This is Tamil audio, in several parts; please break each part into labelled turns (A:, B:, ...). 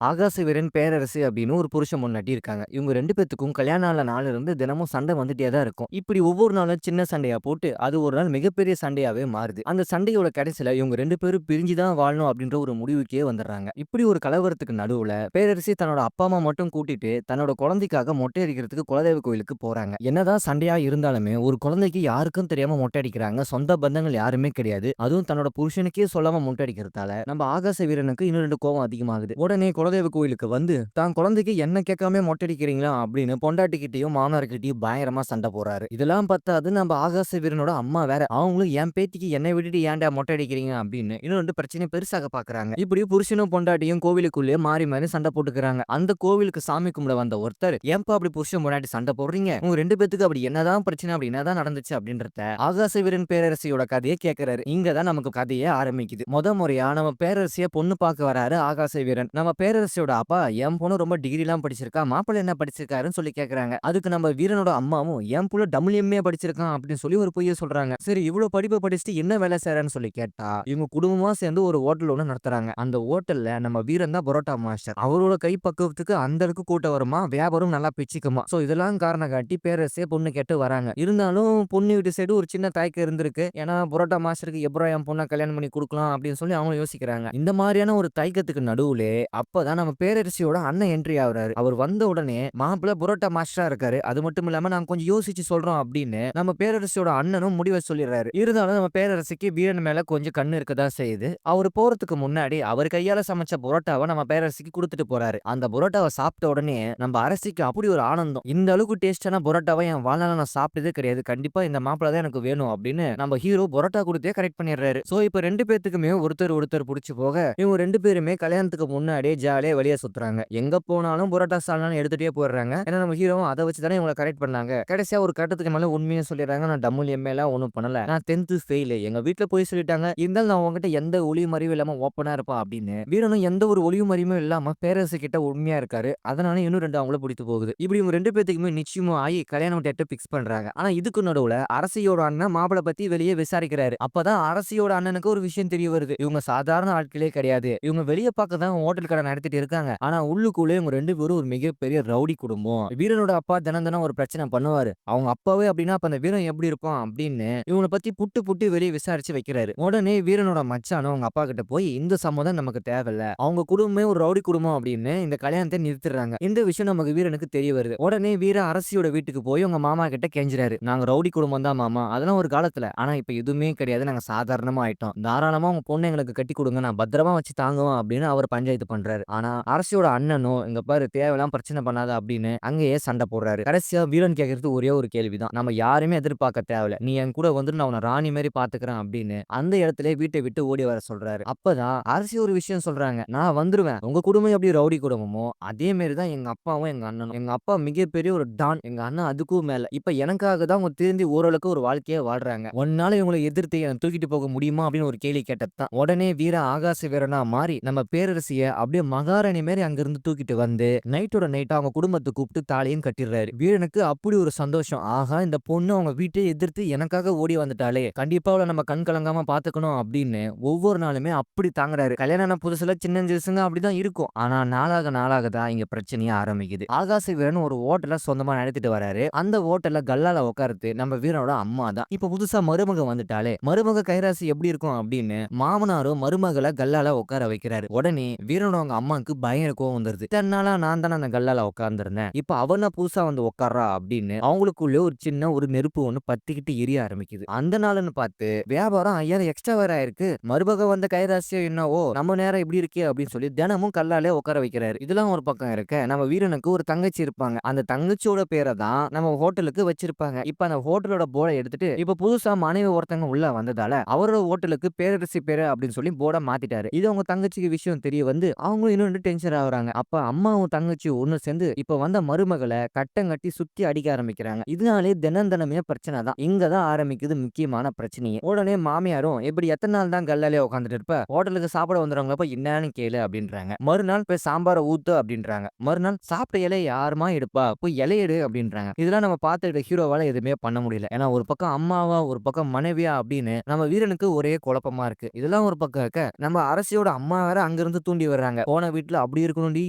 A: ஆகாசவீரன், பேரரசு அப்படின்னு ஒரு புருஷன் பொண்டாட்டி இருக்காங்க. இவங்க 2 பேத்துக்கும் கல்யாணம் ஆன நாள்ல இருந்து தினமும் சண்டை வந்துட்டே தான் இருக்கும். இப்படி ஒவ்வொரு நாளும் சின்ன சண்டையா போட்டு, அது ஒரு நாள் மிகப்பெரிய சண்டையாவே மாறுது. அந்த சண்டையோட கடைசில இவங்க 2 பேரும் பிரிஞ்சு தான் வாழணும் அப்படின்ற ஒரு முடிவுக்கே வந்துடுறாங்க. இப்படி ஒரு கலவரத்துக்கு நடுவுல பேரரசி தன்னோட அப்பா, அம்மா மட்டும் கூட்டிட்டு தன்னோட குழந்தைக்காக மொட்டை அடிக்கிறதுக்கு குலதெய்வ கோயிலுக்கு போறாங்க. என்னதான் சண்டையா இருந்தாலுமே ஒரு குழந்தைக்கு யாருக்கும் தெரியாம மொட்டை அடிக்கிறாங்க. சொந்த பந்தங்கள் யாருமே கிடையாது. அதுவும் தன்னோட புருஷனுக்கே சொல்லாம மொட்டை அடிக்கிறதால நம்ம ஆகாச வீரனுக்கு இன்னும் 2 கோவம் அதிகமாகுது. உடனே குலதெய்வ கோயிலுக்கு வந்து, தான் குழந்தைக்கு என்ன கேட்காமயே மொட்டை அடிக்கிறீங்களா? அப்படின்னு பொண்டாட்டிகிட்டயும், மாமனார்கிட்டயும் பயங்கரமா சண்டை போடுறாரு. இதெல்லாம் பத்தாது நம்ம ஆகாச வீரனோட அம்மா வேற, அவங்களும் என் பேத்திக்கு என்னை விட்டுட்டு ஏன்டா மொட்டை அடிக்கிறீங்க? அப்படின்னு இன்னும் 2 பிரச்சனைய பெருசாக பார்க்குறாங்க. இப்படி புருஷனும் பொண்டாட்டியும் கோவிலுக்குள்ளேயே மாறி மாறி சண்டை போட்டுக்கிறாங்க. அந்த கோவிலுக்கு சாமி கும்பிட வந்த ஒருத்தர், "ஏன்பா அப்படி புருஷன் பொண்டாட்டி சண்டை போடுறீங்க? உங்க 2 பேத்துக்கு அப்படி என்னதான் பிரச்சனை? அப்படி என்னதான் நடந்துச்சு?" அப்படின்றத ஆகாச வீரன் பேரரசியோட கதைய கேட்கிறாரு. இங்க தான் நமக்கு கதையே ஆரம்பிக்குது. முறையா நம்ம பேரரசிய பொண்ணு பார்க்க வராரு ஆகாச வீரன். நம்ம பேரரசியோட அப்பா, "என் பொண்ணு ரொம்ப டிகிரிலாம் படிச்சிருக்கா. மாப்பிள்ளை என்ன படிச்சிருக்காருன்னு?" சொல்லி கேட்கறாங்க. அதுக்கு நம்ம வீரனோட அம்மாவும், "என் புள்ள WMA படிச்சிருக்கான்" அப்படின்னு சொல்லி ஒரு பொய்ய சொல்றாங்க. சரி, இவ்ளோ படிப்ப படிச்சுட்டு என்ன வேலை செய்றான்னு சொல்லி கேட்டா, இவங்க குடும்பமா சேர்ந்து ஒரு ஹோட்டல் ஒண்ணு நடத்துறாங்க. அந்த ஹோட்டல்ல நம்ம வீரன் தான் பரோட்டா மாஸ்டர். அவரோட கை பக்குவத்துக்கு அந்த அளவுக்கு கூட்டம் வருமா, வியாபாரம் நல்லா பிச்சுக்குமா. சோ இதெல்லாம் காரணம் காட்டி பேரரசியே பொண்ணு கேட்டு வராங்க. இருந்தாலும் பொண்ணு வீட்டு சைடு ஒரு சின்ன தயக்கம் இருந்திருக்கு. ஏன்னா பரோட்டா மாஸ்டருக்கு எப்படிடா என் பொண்ண கல்யாணம் பண்ணி குடுக்கலாம் அப்படின்னு சொல்லி அவங்க யோசிக்கிறாங்க. இந்த மாதிரியான ஒரு தயக்கத்துக்கு நடுவுலே அப்பதான் நம்ம பேரரசியோட அண்ணன் என்ட்ரி ஆகுறாரு. அவர் வந்த உடனே, "மாப்பிள்ளை புரோட்டா மாஸ்டரா இருக்காரு. அது மட்டும் இல்லாம நாங்க கொஞ்சம் யோசிச்சு சொல்றோம்" அப்படின்னு நம்ம பேரரசியோட அண்ணனும் முடிவ சொல்லிடுறாரு. இருந்தாலும் நம்ம பேரரசிக்கு வீரன் மேல கொஞ்சம் கண்ணு இருக்கதான் செய்யுது. அவரு போறதுக்கு முன்னாடி அவர் கையால சமைச்ச புரோட்டாவ நம்ம பேரரசிக்கு குடுத்துட்டு போறாரு. அந்த புரோட்டாவ சாப்பிட்ட உடனே நம்ம அரசிக்கு அப்படி ஒரு ஆனந்தம். இந்த அளவுக்கு டேஸ்டான புரோட்டாவ என் வாழ்நாள்ல நான் சாப்பிட்டதே கிடையாது. கண்டிப்பா இந்த மாப்பிள்ளை தான் எனக்கு வேணும் அப்படின்னு நம்ம ஹீரோ புரோட்டா குடுத்தே கரெக்ட் பண்ணிடுறாரு. சோ இப்ப 2 பேத்துக்குமே ஒருத்தர் ஒருத்தர் புடிச்சு போக, இவங்க 2 பேருமே கல்யாணத்துக்கு முன்னாடியே ஜாலியா வெளிய சுத்துறாங்க. எங்க போனாலும் புரோட்டா சால்னான்னு எடுத்துட்டே போயிடுறாங்க. ஏன்னா நம்ம ஹீரோவும் அத வச்சு தானே இவங்கள கரெக்ட் பண்ணாங்க. கடைசியா ஒரு கட்டத்துக்கு மேல உண்மைய சொல்லிடுறாங்க. நான் WMAலாம் ஒண்ணும் பண்ணல. நான் 10th ஃபெயிலு. எங்க வீட்ல பொய் சொல்லிட்டாங்க. இருந்தாலும் நான் உன்கிட்ட எந்த ஒளிவு மறைவும் இல்லாம ஓப்பனா இருப்பேன் அப்படின்னு. வீரனும் எந்த ஒரு ஒளிவு மறைவும் இல்லாம பேரரசு கிட்ட உண்மையா இருக்காரு. அதனால இன்னும் 2 அவங்கள பிடித்து போகுது. இப்படி இவங்க 2 பேத்துக்குமே நிச்சயமும் ஆகி கல்யாணம் டேட்ட பிக்ஸ் பண்றாங்க. ஆனா இதுக்கு நடுவுல அரசியோட அண்ணன் மாப்பிள பத்தி வெளிய விசாரிக்கிறாரு. அப்பதான் அரசியோட அண்ணனுக்கு ஒரு விஷயம் தெரிய வருது. இவங்க சாதாரண ஆட்களே கிடையாது. இவங்க வெளிய பார்க்க தான் ஹோட்டல் கடை நடத்திட்டு இருக்காங்க. ஆனா உள்ளுக்குள்ளே இவங்க 2 பேரும் ஒரு மிகப்பெரிய ரவுடி குடும்பம். வீரனோட அப்பா தினம் தினம் ஒரு பிரச்சனை பண்ணுவாரு. அவங்க அப்பாவே அப்படின்னா அப்ப அந்த வீரன் எப்படி இருப்பான் அப்படின்னு இவங்கள பத்தி புட்டு புட்டு வெளிய விசாரிச்சு வைக்கிறாரு. உடனே வீரனோட மச்சானும் அவங்க அப்பா கிட்ட போய், "இந்த சம்மதம் நமக்கு தேவையில்ல. அவங்க குடும்பமே ஒரு ரவுடி குடும்பம்" அப்படின்னு இந்த கல்யாணத்தை நிறுத்திடுறாங்க. இந்த விஷயம் நமக்கு வீரனுக்கு தெரிய வருது. உடனே வீரன் அரசியோட வீட்டுக்கு போய் உங்க மாமா கிட்ட கெஞ்சுறாரு. "நாங்க ரவுடி குடும்பம் தான் மாமா. அதெல்லாம் ஒரு காலத்துல. ஆனா இப்ப எதுவுமே கிடையாது. நாங்க சாதாரணமா ஆயிட்டோம். தாராளமா உங்க பொண்ண எங்களுக்கு கட்டி குடுங்க. நான் பத்திரமா வச்சு தாங்குவேன்" அப்படின்னு அவர் பஞ்சாயத்து பண்றாரு. ஆனா அரசியோட அண்ணனும், "இங்க பாரு தேவையில்லாம பிரச்சனை பண்ணாத" அப்படின்னு அங்கேயே சண்டை போடுறாரு. கடைசியா வீரன் கேட்கறது ஒரே ஒரு கேள்விதான். நம்ம யாரையுமே எதிர்பார்க்க தேவையில்ல. நீ என் கூட வந்துரு, நான் உன்ன ராணி மாரி பாத்துக்கிறேன் அப்படின்னு அந்த இடத்திலேயே வீட்டை விட்டு ஓடி வர சொல்றாரு. அப்பதான் அரசி ஒரு விஷயம் சொல்றாங்க. "நான் வந்துருவேன். உங்க குடும்பம் எப்படி ரவுடி குடும்பமோ, அதே மாரி தான் எங்க அப்பாவும், எங்க அண்ணனும். எங்க அப்பா மிகப்பெரிய ஒரு டான். எங்க அண்ணன் அதுக்கும் மேல. இப்ப எனக்காக தான் அவங்க திருந்தி ஓரளவுக்கு ஒரு வாழ்க்கைய வாழ்றாங்க. உன்னால இவங்கள எதிர்த்து என்ன தூக்கிட்டு போக முடியுமா?" அப்படின்னு ஒரு கேள்வி கேட்டது தான். உடனே ஆகாச வீரனா மாறி நம்ம பேரரசிய அப்படியே மகாராணி மாரி அங்கிருந்து தூக்கிட்டு வந்து நைட்டோட நைட்டா அவங்க குடும்பத்த கூப்பிட்டு தாலியும் கட்டிடுறாரு. வீரனுக்கு அப்படி ஒரு சந்தோஷம். ஆஹா, இந்த பொண்ணு அவங்க வீட்டையே எதிர்த்து எனக்காக ஓடி வந்துட்டாளே, கண்டிப்பா அவள நம்ம கண் கலங்காம பாத்துக்கணும் அப்படின்னு ஒவ்வொரு நாளுமே அப்படி தாங்குறாரு. கல்யாணம் ஆன புதுசுல சின்னஞ்சிறுசுங்க அப்படிதான் இருக்கும். ஆனா நாளாக நாளாக தான் இங்க பிரச்சனையே ஆரம்பிக்குது. ஆகாச வீரன் ஒரு ஹோட்டல சொந்தமா நடத்திட்டு வராரு. அந்த ஹோட்டல்ல கல்லால உட்கார்றது நம்ம வீரனோட அம்மா தான். இப்ப புதுசா மருமக வந்துட்டாலே, மருமக கைராசி எப்படி இருக்கும் அப்படின்னு மாமனாரும் மருமகள கல்லால உட்கார வைக்கிறாரு. உடனே வீரனோட அவங்க அம்மாக்கு பயங்கர கோவம் வந்துருது. இத்தன நாளா நான் தானே அந்த கல்லால உட்கார்ந்திருந்தேன். இப்ப அவனா புதுசா வந்து உட்கார்றா அப்படின்னு அவங்களுக்குள்ள ஒரு சின்ன ஒரு நெருப்பு ஒண்ணு பத்திக்கிட்டு எரிய ஆரம்பிக்குது. அந்த நாள்னு பார்த்து வியாபாரம் 5000 எக்ஸ்ட்ரா வேற ஆயிருக்கு. மருமக வந்த கைராசியோ என்னவோ நம்ம நேரம் இப்படி இருக்கே அப்படின்னு சொல்லி தினமும் கல்லாலே உட்கார வைக்கிறாரு. இதெல்லாம் ஒரு பக்கம் இருக்க, நம்ம வீரனுக்கு ஒரு தங்கச்சி இருப்பாங்க. அந்த தங்கச்சியோட பேரை தான் நம்ம ஹோட்டலுக்கு வச்சிருப்பாங்க. இப்ப அந்த ஹோட்டலோட போர்டை எடுத்துட்டு இப்ப புதுசா மனைவி ஒருத்தங்க உள்ள வந்ததால அவரோட ஹோட்டலுக்கு பேரரசி பேரு அப்படின்னு சொல்லி போர்டை மாத்திட்டாரு. இது அவங்க தங்கச்சிக்கு விஷயம் தெரிய வந்து அவங்களும் இன்னும் டென்ஷன் ஆகுறாங்க. அப்ப அம்மாவும் தங்கச்சியும் ஒண்ணு சேர்ந்து இப்ப வந்த மருமகளை கட்டங்கட்டி சுத்தி அடிக்க ஆரம்பிக்கிறாங்க. இதனாலே தினம் தினமே பிரச்சனை தான். இங்க தான் ஆரம்பிக்குது முக்கியமான பிரச்சனையே. உடனே மாமியாரும், "இப்படி எத்தனை நாள் தான் கல்லாலே உட்காந்துட்டு இருப்ப? ஹோட்டலுக்கு சாப்பிட வந்துடுறவங்கள போய் என்னன்னு கேளு" அப்படின்றாங்க. மறுநாள் போய் சாம்பார ஊத்து அப்படின்றாங்க. மறுநாள் சாப்பிட்ட இலைய யாரும்மா எடுப்பா? போய் இலைய எடு அப்படின்றாங்க. இதெல்லாம் நம்ம பார்த்துட்டு ஹீரோவால எதுவுமே பண்ண முடியல. ஏன்னா ஒரு பக்கம் அம்மாவா, ஒரு பக்கம் மனைவியா அப்படின்னு நம்ம வீரனுக்கு ஒரே குழப்பமா இருக்கு. இதெல்லாம் ஒரு பக்கம் இருக்க, நம்ம அரசியோட அம்மா வேற அங்கிருந்து தூண்டி வர்றாங்க. போன வீட்ல அப்படி இருக்கணும்டி,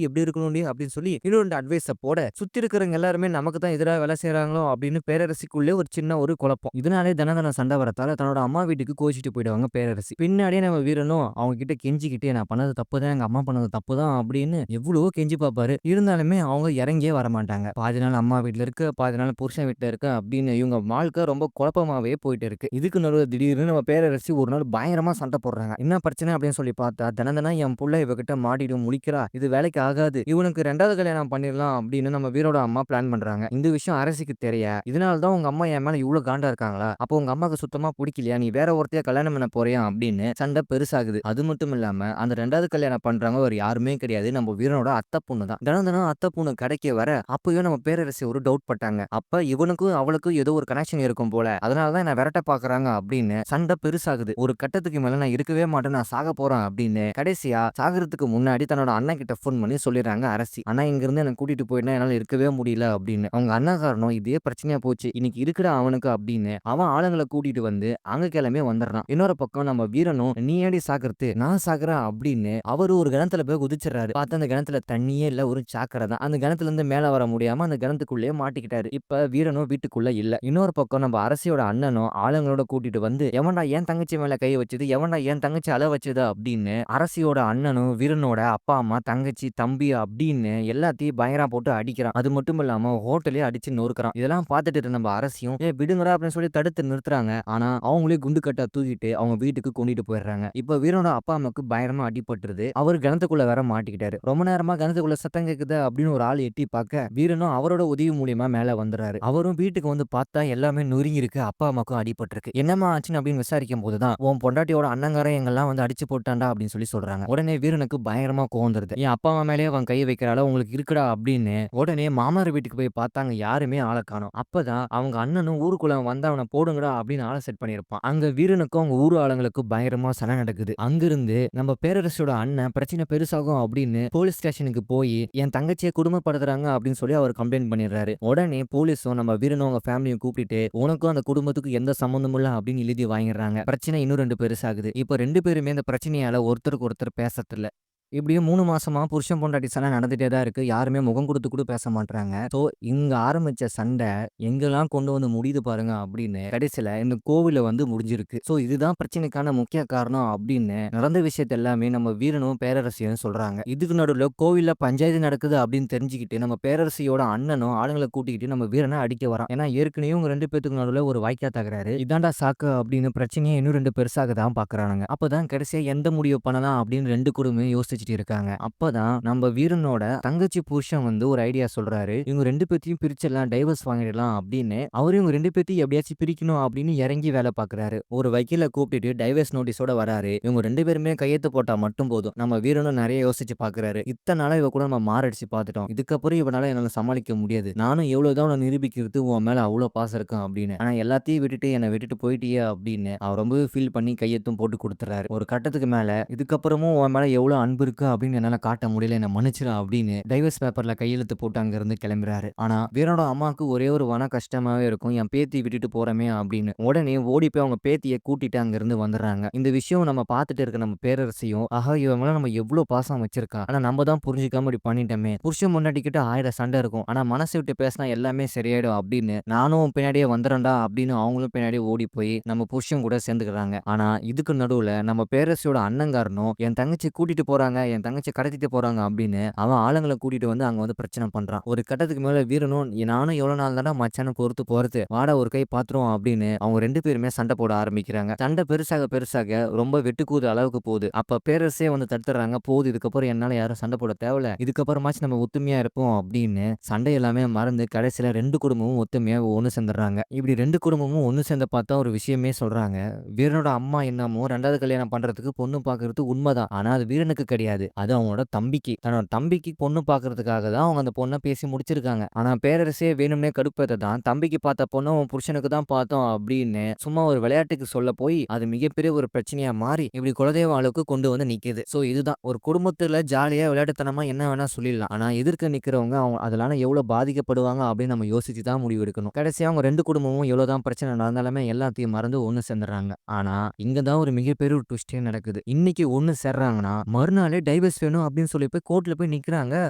A: இப்படி இருக்கணும்டி அப்படின்னு சொல்லி இன்னும் 2 அட்வைஸ போட, சுத்தி இருக்கிறவங்க எல்லாருமே நமக்கு தான் எதிரா வேலை செய்றாங்களோ அப்படின்னு பேரரசிக்குள்ளே ஒரு சின்ன ஒரு குழப்பம். இதனாலே தினம் தினம் சண்டை வரத்தால தன்னோட அம்மா வீட்டுக்கு கோவிச்சுட்டு போயிடுவாங்க பேரரசி. பின்னாடியே நம்ம வீரனும் அவங்க கிட்ட கெஞ்சிக்கிட்டு நான் பண்ணது தப்பு தான், எங்க அம்மா பண்ணது தப்பு தான் அப்படின்னு எவ்வளவோ கெஞ்சி பார்ப்பாரு. இருந்தாலுமே அவங்க இறங்கியே வரமாட்டாங்க. பாதி நாள் அம்மா வீட்ல இருக்க, பாதி நாள் புருஷன் வீட்ல இருக்க அப்படின்னு இவங்க வாழ்க்கை ரொம்ப குழப்பமாவே போயிட்டு இருக்கு. இதுக்கு நடுவுல திடீர்னு நம்ம பேரரசி ஒரு நாள் பயங்கரமா சண்டை போடுறாங்க. என்ன பிரச்சனை அப்படின்னு சொல்லி பார்த்தா, தினம் தினம் என் புள்ள இவகிட்ட மாட்டிட்டு முழிக்கிறா. இது வேலைக்கு ஆகாது. இவனுக்கு 2வது கல்யாணம் பண்ணிடலாம் அப்படின்னு நம்ம வீரோட அம்மா பிளான் பண்றாங்க. இந்த விஷயம் அரசிக்கு தெரிய, இதனால தான் உங்க அம்மா என் மேல இவ்ளோ காண்டா இருக்காங்களா? அப்போ உங்க அம்மாக்கு சுத்தமா புடிக்கலையா? நீ வேற ஒருத்தைய கல்யாணம் பண்ண போறியா? அப்படின்னு சண்டை பெருசாகுது. அது மட்டும் இல்லாம அந்த 2வது கல்யாணம் பண்றவங்க வேற யாருமே கிடையாது. நம்ம வீரனோட அத்தை பொண்ணு தான். தினம் தினம் அத்தை பொண்ணு கடைக்கு வர, அப்பயும் நம்ம பேரரசி ஒரு டவுட் பட்டாங்க. அப்ப இவனுக்கும் அவளுக்கும் ஏதோ ஒரு கனெக்ஷன் இருக்கும் போல. அதனால தான் என்ன விரட்ட பார்க்குறாங்க அப்படின்னு சண்டை பெருசாகுது. ஒரு கட்டத்துக்கு மேல நான் இருக்கவே மாட்டேன், நான் சாக போறேன் அப்படின்னு கடைசியா சாகறதுக்கு முன்னாடி தன்னோட அண்ணன் கிட்ட ஃபோன் பண்ணி சொல்லிடுறாங்க அரசி. அண்ணா இங்கிருந்து என்ன கூட்டிட்டு போயிட்டா என்னால இருக்கவே முடியல அப்படின்னு. அவங்க அண்ணன்காரனும் இதே பிரச்சனையா போச்சு, இன்னைக்கு இருக்குடா அவனுக்கு அப்படின்னு அவன் ஆளுங்களை கூட்டிட்டு வந்து அங்க கிளம்பி வந்துடுறான். இன்னொரு பக்கம் நம்ம வீரனும் நீ ஏடி சாகுறது, நான் சாகுறேன் அப்படின்னு அவரு ஒரு கிணத்துல போய் குதிச்சிடறாரு. பார்த்தா அந்த கிணத்துல தண்ணியே இல்ல, ஒரு சாக்கடை தான். அந்த கிணத்துல இருந்து மேல வர முடியாம அந்த கிணத்துக்குள்ளேயே மாட்டிக்கிட்டாரு. இப்ப வீரனும் வீட்டுக்குள்ள இல்ல. இன்னொரு பக்கம் நம்ம அரசியோட அண்ணனும் ஆளுங்களோட கூட்டிட்டு வந்து எவன்டா என் தங்கச்சி மேல கை வச்சது, எவன்டா என் தங்கச்சி அழ வச்சது அப்படின்னு அரசியோட அண்ணனும் வீரனோட அப்பா அம்மா தங்கச்சி தம்பி அப்படின்னு எல்லாத்தையும் பயங்கரமா போட்டு அடிக்கிறான். அது மட்டும் இல்லாம ஹோட்டலே அடிச்சு நொறுக்குறான். இதெல்லாம் பார்த்துட்டு இருந்த நம்ம அரசியும் விடுங்கடா அப்படின்னு சொல்லி தடுத்து நிறுத்துறாங்க. ஆனா அவங்களே குண்டு கட்டா தூக்கிட்டு அவங்க வீட்டுக்கு கொண்டுட்டு போயிடுறாங்க. இப்ப வீரனோட அப்பா அம்மாக்கு பயங்கரமா அடிபட்டுருது. அவர் கிணத்துக்குள்ள வேற மாட்டிக்கிட்டாரு. ரொம்ப நேரமா கிணத்துக்குள்ள சத்தம் கேக்குது அப்படின்னு ஒரு ஆள் எட்டி பார்க்க வீரனும் அவரோட உதவி மூலியமா மேல வந்துறாரு. அவரும் வீட்டுக்கு வந்து பார்த்தா எல்லாமே நொறுங்கி இருக்கு. அப்பா அம்மாக்கும் அடிபட்டிருக்கு. என்னம்மா ஆச்சுன்னு அப்படின்னு விசாரிக்கும் போதுதான் உன் பொண்டாட்டியோட அண்ணங்காரன் எங்கெல்லாம் வந்து அடிச்சு போட்டான்டா அப்படின்னு சொல்லி சொல்றாங்க. உடனே வீரனுக்கு பயங்கரமா கோவம் வந்துருது. என் அப்பா அம்மா மேலேயே அவன் கை வைக்கிறாள உங்களுக்கு இருக்குடா அப்படின்னு உடனே மாமனார் வீட்டுக்கு போய் பார்த்தாங்க, யாருமே ஆளை காணோம். அப்பதான் அவங்க அண்ணனும் ஊருக்குள்ள வந்து அவனை போடுங்கடா அப்படின்னு ஆளை செட் பண்ணியிருப்பான். அங்க வீரனுக்கும் அவங்க ஊர் ஆளுங்களுக்கும் பயங்கரமா சண்டை நடக்குது. அங்கிருந்து நம்ம பேரரசோட அண்ணன் பிரச்சனை பெருசாகும் அப்படின்னு போலீஸ் ஸ்டேஷனுக்கு போய் என் தங்கச்சியை குடும்பப்படுத்துறாங்க அப்படின்னு சொல்லி அவர் கம்ப்ளைண்ட் பண்ணிடுறாரு. உடனே போலீஸும் நம்ம வீரனும் அவங்க ஃபேமிலியும் கூப்பிட்டு உனக்கும் அந்த குடும்பத்துக்கும் எந்த சம்பந்தமும் இல்ல அப்படின்னு எழுதி வாங்கிடுறாங்க. பிரச்சனை இன்னும் 2 பெருசாகுது. இப்ப 2 பேருமே இந்த பிரச்சனையால ஒருத்தருக்கு ஒருத்தர் பேசறதில்ல. இப்படியே 3 மாசமா புருஷன் பொண்டாட்டி சண்டை நடந்துட்டே தான் இருக்கு. யாருமே முகம் குடுத்து கூட பேச மாட்றாங்க. ஸோ இங்க ஆரம்பிச்ச சண்டை எங்கெல்லாம் கொண்டு வந்து முடியுது பாருங்க அப்படின்னு கடைசியில இந்த கோவில்ல வந்து முடிஞ்சிருக்கு. ஸோ இதுதான் பிரச்சனைக்கான முக்கிய காரணம் அப்படின்னு நடந்த விஷயத்த எல்லாமே நம்ம வீரனும் பேரரசியும் சொல்றாங்க. இதுக்கு நடுவுல கோவில்ல பஞ்சாயத்து நடக்குது அப்படின்னு தெரிஞ்சுக்கிட்டு நம்ம பேரரசியோட அண்ணனும் ஆளுங்களை கூட்டிக்கிட்டு நம்ம வீரனை அடிக்க வரான். ஏன்னா ஏற்கனவே உங்க 2 பேத்துக்கு நடுவுல ஒரு வாய்க்கா தகராறு. இதாண்டா சாக்கு அப்படின்னு பிரச்சனையை இன்னும் 2 பெருசாக தான் பாக்குறானுங்க. அப்பதான் கடைசியா எந்த முடிவு பண்ணலாம் அப்படின்னு 2 குடும்பம் யோசிச்சுட்டு இருக்காங்க. அப்பதான் நம்ம வீரனோட தங்கச்சி புருஷன் வந்து ஒரு ஐடியா சொல்றாரு. இவங்க 2 பேத்தையும் பிரிச்சிடலாம், டைவர்ஸ் வாங்கிடலாம் அப்படின்னு அவரு இவங்க 2 பேத்தையும் எப்படியாச்சும் பிரிக்கணும் அப்படின்னு இறங்கி வேலை பாக்குறாரு. ஒரு வக்கீல கூப்பிட்டு டைவர்ஸ் நோட்டீஸோட வராரு. இவங்க 2 பேருமே கையெழுத்து போட்டா மட்டும் போதும். நம்ம வீரனும் நிறைய யோசிச்சு பாக்குறாரு. இத்தனை நாளா இவ கூட நம்ம மாரடிச்சு பார்த்துட்டோம். இதுக்கப்புறம் இவனால என்னால சமாளிக்க முடியாது. நானும் எவ்வளவுதான் உன்னை நிரூபிக்கிறது உன் மேல அவ்வளவு பாசம் இருக்கும் அப்படின்னு. ஆனா எல்லாத்தையும் விட்டுட்டு என்னை விட்டுட்டு போயிட்டியே அப்படின்னு அவர் ரொம்ப ஃபீல் பண்ணி கையெழுத்தும் போட்டு கொடுத்துறாரு. ஒரு கட்டத்துக்கு மேல இதுக்கப்புறமும் உன் மேல எவ்வளவு அன்பு இருக்கு அப்படின்னு என்னால காட்ட முடியல, என்ன மன்னிச்சிரு அப்படின்னு டைவர்ஸ் பேப்பர்ல கையெழுத்து போட்டு அங்க இருந்து கிளம்புறாரு. ஆனா வீரனோட அம்மாவுக்கு ஒரே ஒரு கஷ்டமாவே இருக்கும், என் பேத்தி விட்டுட்டு போறமே அப்படின்னு. உடனே ஓடி போய் அவங்க பேத்தியை கூட்டிட்டு அங்க இருந்து வந்துடுறாங்க. இந்த விஷயம் நம்ம பார்த்துட்டு இருக்க நம்ம பேரரசியும் ஆஹா இவன் மேல நம்ம எவ்வளவு பாசம் வச்சிருக்கா, ஆனா நம்ம தான் புரிஞ்சுக்காம இப்படி பண்ணிட்டோமே. புருஷன் முன்னாடி கிட்ட 1000 சண்டை இருக்கும், ஆனா மனசு விட்டு பேசினா எல்லாமே சரியாயிடும் அப்படின்னு நானும் பின்னாடியே வந்துடுறேன்டா அப்படின்னு அவங்களும் பின்னாடியே ஓடி போய் நம்ம புருஷன் கூட சேர்ந்துக்கிறாங்க. ஆனா இதுக்கு நடுவுல நம்ம பேரரசியோட அண்ணங்காரனும் என் தங்கச்சி கூட்டிட்டு போறாங்க, என் தங்கச்சி கடத்திட்டு போறாங்க அப்படின்னு அவன் ஆளுங்களை கூட்டிட்டு வந்து அங்க வந்து பிரச்சனை பண்றான். ஒரு கட்டத்துக்கு மேல வீரனும் நானும் எவ்வளவு நாள் தானே மச்சான பொறுத்து போறது, வாடா ஒரு கை பாத்துரும் அப்படின்னு அவங்க 2 பேருமே சண்டை போட ஆரம்பிக்கிறாங்க. சண்டை பெருசாக பெருசாக ரொம்ப வெட்டுக்கூது அளவுக்கு போகுது. அப்ப பேரரசே வந்து தடுத்துறாங்க. போகுது, இதுக்கப்புறம் என்னால யாரும் சண்டை போட தேவையில்ல, இதுக்கப்புறமாச்சும் நம்ம ஒத்துமையா இருப்போம் அப்படின்னு சண்டை எல்லாமே மறந்து கடைசியில 2 குடும்பமும் ஒத்துமையா ஒண்ணு சேர்ந்துடுறாங்க. இப்படி 2 குடும்பமும் ஒண்ணு சேர்ந்த பார்த்தா ஒரு விஷயமே சொல்றாங்க. வீரனோட அம்மா என்னமோ 2வது கல்யாணம் பண்றதுக்கு பொண்ணு பாக்குறது உண்மைதான், ஆனா அது வீரனுக்கு கிடையாது, அது அவனோட தம்பிக்கு. தன்னோட தம்பிக்கு பொண்ணு பாக்குறதுக்காக தான் அவங்க அந்த பொண்ணை பேசி முடிச்சிருக்காங்க. ஆனா பேரரசே வேணும்னே கடுப்பேத்த தான் தம்பிக்கு பார்த்த பொண்ணு உன் புருஷனுக்கு தான் பார்த்தோம் அப்படின்னு சும்மா ஒரு விளையாட்டுக்கு சொல்ல போய் அது மிகப்பெரிய ஒரு பிரச்சனையா மாறி இப்படி குலதெய்வ அளவுக்கு கொண்டு வந்து நிக்குது. சோ இதுதான் ஒரு குடும்பத்துல ஜாலியா விளையாட்டுத்தனமா என்ன வேணா சொல்லிடலாம், ஆனா எதிர்க்க நிக்கிறவங்க அவங்க அதனால எவ்வளவு பாதிக்கப்படுவாங்க அப்படின்னு நம்ம யோசிச்சு தான் முடிவு எடுக்கணும். கடைசியா அவங்க 2 குடும்பமும் எவ்வளவுதான் பிரச்சனை நடந்தாலுமே எல்லாத்தையும் மறந்து ஒண்ணு சேர்ந்துடுறாங்க. ஆனா இங்கதான் ஒரு மிகப்பெரிய ஒரு ட்விஸ்டே நடக்குது. இன்னைக்கு ஒண்ணு சேர்றாங்கன்னா மறுநாள் நாளே டைவர்ஸ் வேணும் அப்படின்னு சொல்லி போய் கோர்ட்ல போய் நிக்கிறாங்க.